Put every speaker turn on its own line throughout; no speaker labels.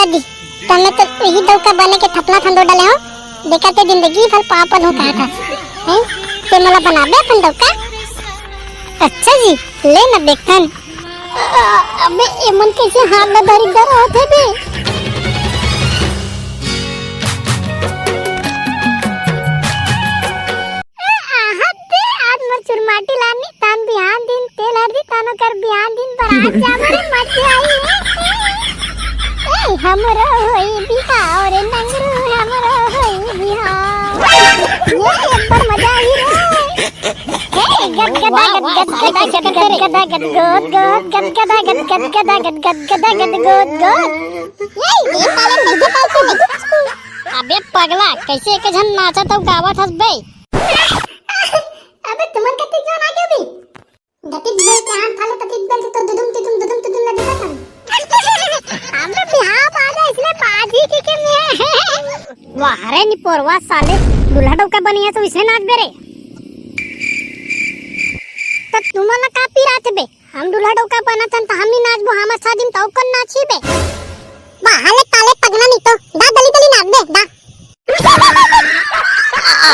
दादी तने तो यही दौका बने के थपला थंदो डाले हो देखा ते जिंदगी भर पापन हो कहा था हैं ते मला बनाबे अपन दौका। अच्छा जी ले ना देखन। अबे ये मन कैसे हाथ में धरी डर होते बे। चुरमाटी लानी तान बिहान दिन तेल हर दी तानो कर बिहान दिन बरात जामरे मच आई ए हमरो होई बिहाव रे नंगरू हमरो होई बिहाव ये एक बार मजा आई रे ए गद गदा गद गद गद गद गदा गद गोद गोद गद गदा गद गद गदा गद गद गदा गद गोद गोद ये पाले नहीं पालते देखो। अबे पगला कैसे एक जन नाचा तो गावत हस बे। अबे तुमन कति जोन आ गयो बे गति बेल के हाथ थाले तति बेल तो दुदुम ना दिखा था हमरे बिहाव आ गए इसने बाजी के में वाह रे नी पोरवा साले दूल्हा डौका बनी है तो इसे नाच दे रे। तब तुमन का पी रात बे हम दूल्हा डौका बना तन त हम ही नाचबो हम शादी में तो कन नाची बे बाहले काले पगना नी तो दा दली दली नाच बे दा।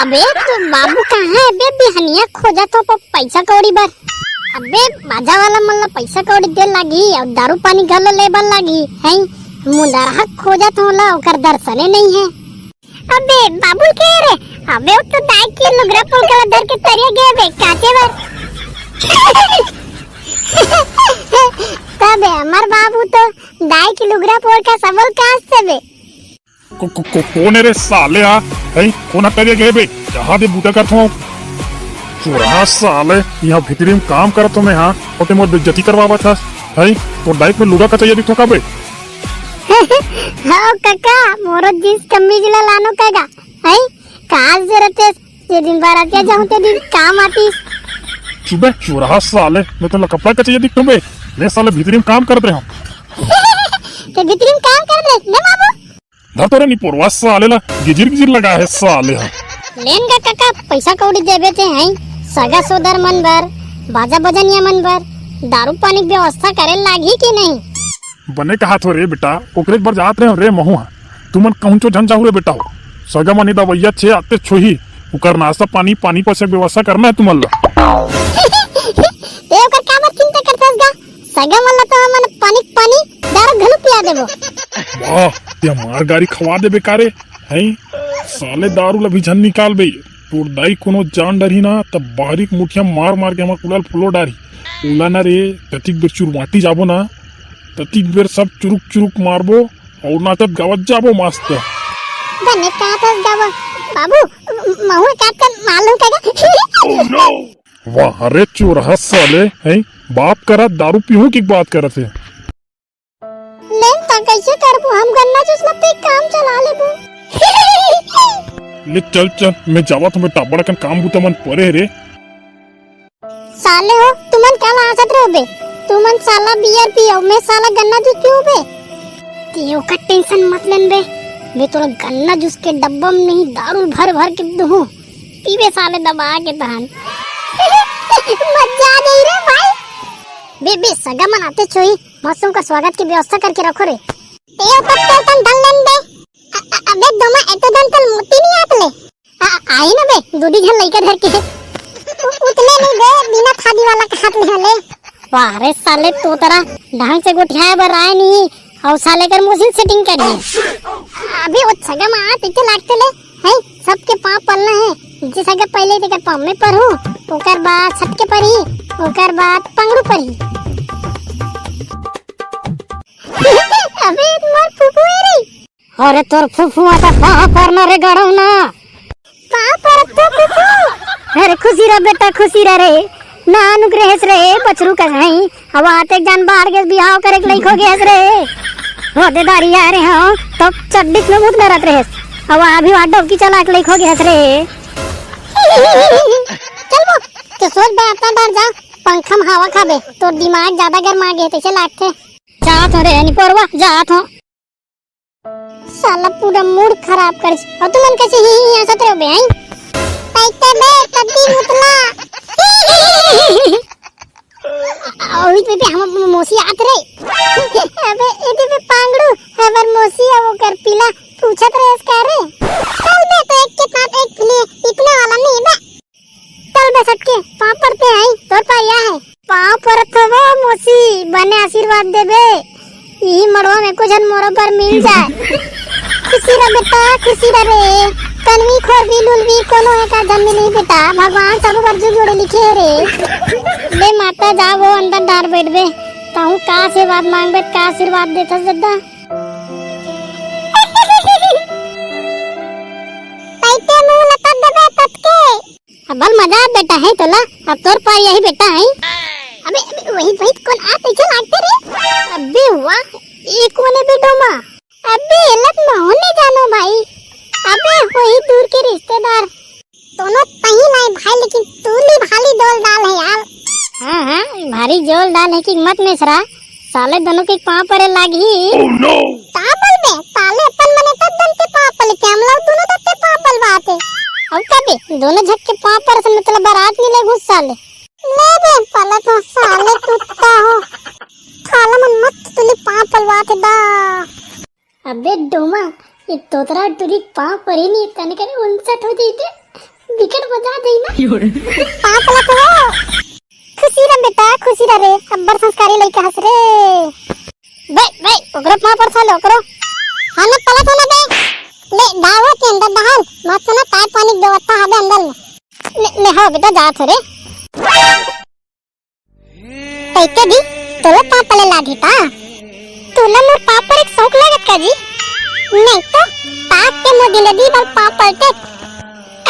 अबे तो बाबू कहाँ है बे बिहनिया खोजा तो पैसा कौड़ी बर। अबे बाजा वाला मल्ला पैसा कौड़ी दे लागी और दारू पानी गल लेबल लागी है मुंडरा खोजा तो ला ओकर दर्शने नहीं है। अबे बाबू के रे अबे तो दाई के लुगरा पुल के दर के तरिया गए बे काचे बर। तबे हमर बाबू तो दाई के लुगरा पुल का सबल कहां से बे
कौन है रे साले आ है कोना तरिया गए बे जहां दे बूटा करत हूं चोरा साले यहां भीतरी में काम करत हो मैं हां और ते मोर बेइज्जती करवावत हस है तो डाइक में लुगा का चाहिए दिखो का बे।
हां काका मोर जींस कमीज ला लानो कागा है काज जरते ये दिन बारात के जाऊं ते दिन काम आती
चुबे चोरा साले मैं तो कपड़ा का चाहिए दिखो बे ले साले भीतरी में काम करत रहे हम
ते भीतरी में काम कर रहे ना बाबू
धर तोरे नी पोरवा साले ला गिजिर लगा है साले हां
लेन का काका पैसा कौड़ी देबे ते हैं सगा सोदर मन बर बाजा बजनिया मन बर दारू पानी की व्यवस्था करे लागी कि नहीं
बने कहा थो रे बेटा ओकरे बर जात रहे रे महू तुमन कहूचो झन जाहू रे बेटा हो सगा मनी दवैया छे आते छोही उकर नाश्ता पानी पानी पर से व्यवस्था करना है तुमन ला
ते ओकर का मत चिंता करतस गा सगा मन तो मन पानी पानी दारू घलु पिया देबो।
वाह ते मार गाड़ी खवा दे बेकारे हैं साले दारू ला भी झन निकाल बे तोर दाई कोनो जान डरी ना तब बारीक मुठिया मार मार के हम कुलाल फुलो डारी उला ना रे ततिक बेर चुरमाटी जाबो ना ततिक बेर सब चुरुक चुरुक मारबो और ना तब गावत जाबो मस्त
बने का तस गावा बाबू महू का मालूम कागा
वाह अरे चोरहा साले हैं बाप करा दारू पीहू की बात करत है
लेन ता कैसे करबो हम गन्ना जूस ला पे काम चला लेबो।
ले चल चल मैं जावा तुम्हें टाबड़ा कन काम बुता मन परे रे
साले हो तुमन काला आसत रहो बे तुमन साला बियर पियो मैं साला गन्ना जूस पियो बे तेओ का टेंशन मत लेन बे मैं तोरा गन्ना जूस के डब्बा में नहीं दारू भर भर के दूं पीवे साले दबा के दहन मजा आ गई रे भाई बेबी सगा मनाते छोई मौसम का स्वागत की व्यवस्था करके रखो रे तेओ पत्ते तन ढल लेन बे अबे दोमा एतो दन तन मोती नहीं आतले आई ना बे दूधी झन लइका धर के उतले नहीं बे बिना खादी वाला का हाथ ले ले वाह रे साले तो तेरा ढंग से गोठिया बर आए नहीं और साले कर मशीन सेटिंग कर दी अभी वो सगा मा तिते लागते ले है सबके पांव पलना है जिस सगा पहले तेकर पांव में पर हूं ओकर बाद छत के पर ही ओकर बाद पंगड़ू पर ही अबे मोर फुफू रे अरे तोर फुफू आता पांव पर न रे गड़ो ना पांव पर तो फुफू अरे खुशी रे बेटा खुशी रे ना अनुग्रह रे बचरू का है हवा आते जान बाहर के बियाह करे लई खो गया रे होदेदारी आ रे हां तो चड्डिक में मुत नरत रे हवा अभी वाडो की चला के लई खो गया रे चल वो तो सोच बे अपना डर जा पंखा में हवा खाबे तो दिमाग ज्यादा गर्म आ गए तैसे लागते जात हो रे नहीं परवा जात हो साला पूरा मूड खराब कर और तुमन कैसे ही आसत रहो बे पैते बे तभी मुतला ओही पे हम मोसी आत रे अबे एते पे पांगड़ू हवर मोसी पीला पूछत रहे इसका रे। चल बे तो एक के साथ एक पीले इतने वाला नहीं बे। चल बे सटके पाँव पड़ते हैं तोर पाया है। पाँव परत हो मोसी बने आशीर्वाद दे बे। यही मड़वा में कुछ मोरो पर मिल जाए। खुशी रह बेटा खुशी रह रे। कनवी खोरवी लुलवी कोनो एक आदम मिली बेटा। भगवान सब पर जो जोड़े लिखे है रे। बे माता जा वो अंदर डार बैठ बे। ताऊ का आशीर्वाद मांग बे का आशीर्वाद देता जद्दा। पैते मुंह लता दबे तटके। अब मजा बेटा है तोला। अब तोर पार यही बेटा है। अबे वही कौन आ पीछे लागते रे। अबे वाह ये कौन है बेटो माँ। अबे लत न होने जानो भाई। अबे वही दूर के रिश्तेदार दोनों तही लाए भाई लेकिन तूली भारी जोल डाल है यार। हाँ भारी जोल डाल है कि मत मेसरा साले दोनों के पाँव पर लागी। ताबल बे साले अपन मने तब दम के पाँव पर के हम लोग दोनों तब के पाँव पर बात है। अब कभी दोनों झक के पाँव पर से मतलब बारात नहीं ले घुस साले। ले बे पला तो साले टूटता हो। खाला मन मत तुली पाँव पर बात दा। अबे डोमा ये तोतरा टुरी पाँव पर ही नहीं तने करे 59 हो जाते विकेट बजा देई ना। पाँव पला तो खुशी रह बेटा खुशी रह रे। अब्बर संस्कारी लइका हंस रे। बे ओकरो पाँव पर साले ओकरो हां न पला तो ना बे। ले दावा के अंदर दहाल मत ना ताय पानी देवता हबे अंदर में। ले हां बेटा जा थरे। पैके दी तोला पाँव पले लागी ता। तोला मोर पाँव पर एक शौक लागत का जी। नहीं तो ताक के मोदी नदी पर पाँव पलटे।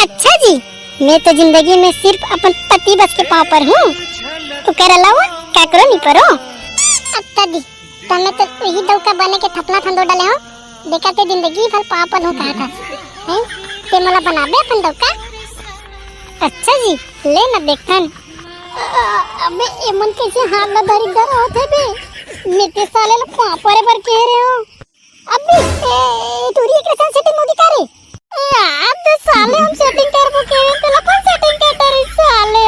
अच्छा जी मैं तो जिंदगी में सिर्फ अपन पति बस के पाँव पर हूँ। तू कर अलावा क्या करो नहीं करो। अच्छा जी तने तो यही दौका बने के थपला थंदो डाले हो। देखा ते जिंदगी भर पाँव पर हूँ कहा था हैं ते मला बनाबे अपन दौका। अच्छा जी ले ना देखन। अबे ये मन कैसे हाथ में धरी डर होते बे। मेरे साले लोग पाँव पर कह रहे हो। अबे तूरी एक रसन सेटिंग मोदी करे। अब साले हम सेटिंग कर वो कह रहे हैं तेला कौन सेटिंग करता रे साले।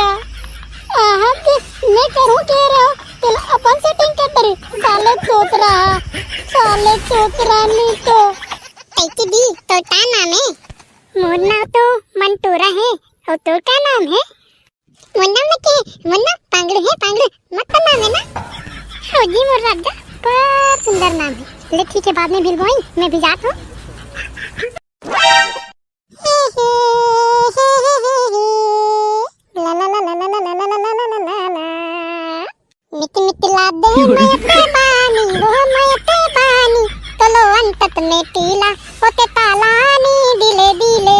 हां ते मैं करूं कह रहे हो तेला अपन सेटिंग करता रे साले चोतरा नहीं तो। पैकी दी तो क्या नाम है। मोर नाम तो मंटोरा है और तो क्या नाम है। मुन्ना में के मुन्ना पांगड़ू है पांगड़ू मत नाम है ना। हो जी मोर राजा पर सुंदर नाम है। ले ठीक है बाद में बिल बोई मैं भी जात हूँ। मिट्टी मिट्टी ला दे मयते बानी वो मयते बानी तलो अंतत में टीला होते तालानी दिले दिले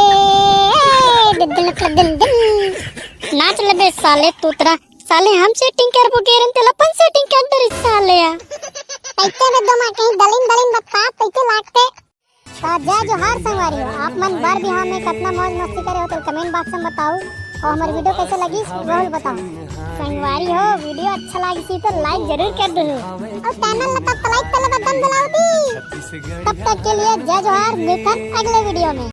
दिन नाच ले बे साले तूतरा। साले हम सेटिंग कर वो गेरन तेला पन सेटिंग कर दे साले या। पैसे में दो मां कहीं दलिन बता पैसे लागते। जय जोहार संगवारी हो आप मन बार बिहार में कितना मौज मस्ती करे हो तो कमेंट बॉक्स में बताओ। और हमारी वीडियो कैसे लगी वो बताओ। संगवारी हो वीडियो अच्छा लगी तो लाइक जरूर कर दो और चैनल तब लाइक कर बटन दबाओ दी। तब तक के लिए जय जोहार मिलते हैं अगले वीडियो में।